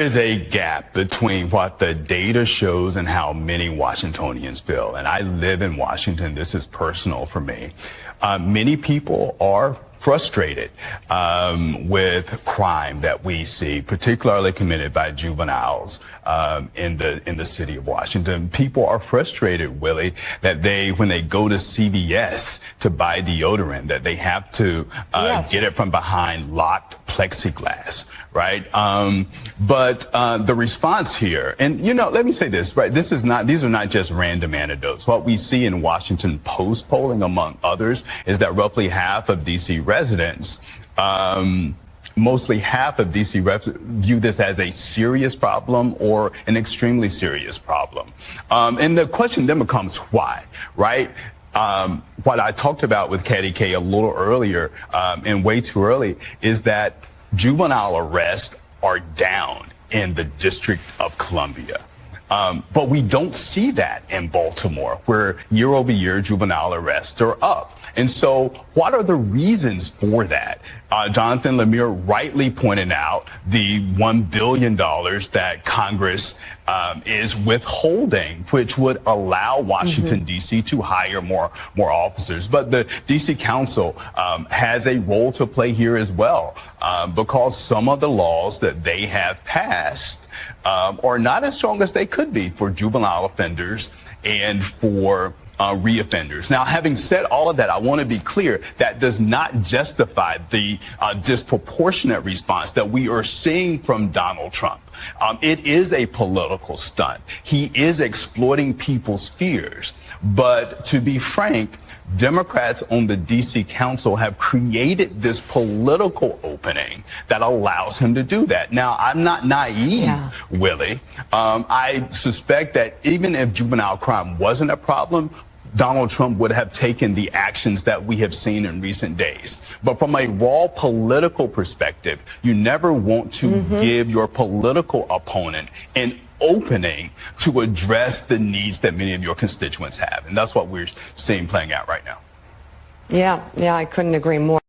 There's a gap between what the data shows and how many Washingtonians feel. And I live in Washington. This is personal for me. Many people are frustrated with crime that we see, particularly committed by juveniles in the city of Washington. People are frustrated, Willie, that when they go to CVS to buy deodorant, that they have to get it from behind locked plexiglass. Right. But the response here, and, let me say this, right. These are not just random anecdotes. What we see in Washington Post polling, among others, is that roughly half of D.C. residents, mostly half of D.C. residents view this as a serious problem or an extremely serious problem. And the question then becomes why, right? What I talked about with Caddy K a little earlier, and way too early, is that juvenile arrests are down in the District of Columbia. But we don't see that in Baltimore, where year over year juvenile arrests are up. And so what are the reasons for that? Jonathan Lemire rightly pointed out the $1 billion that Congress is withholding, which would allow Washington, D.C. to hire more officers. But the D.C. Council has a role to play here as well, because some of the laws that they have passed are not as strong as they could be for juvenile offenders and for reoffenders. Now, having said all of that, I want to be clear that does not justify the disproportionate response that we are seeing from Donald Trump. It is a political stunt. He is exploiting people's fears. But to be frank, Democrats on the D.C. Council have created this political opening that allows him to do that. Now, I'm not naive, Willie. I suspect that even if juvenile crime wasn't a problem, Donald Trump would have taken the actions that we have seen in recent days. But from a raw political perspective, you never want to give your political opponent an opening to address the needs that many of your constituents have. And that's what we're seeing playing out right now. Yeah, I couldn't agree more.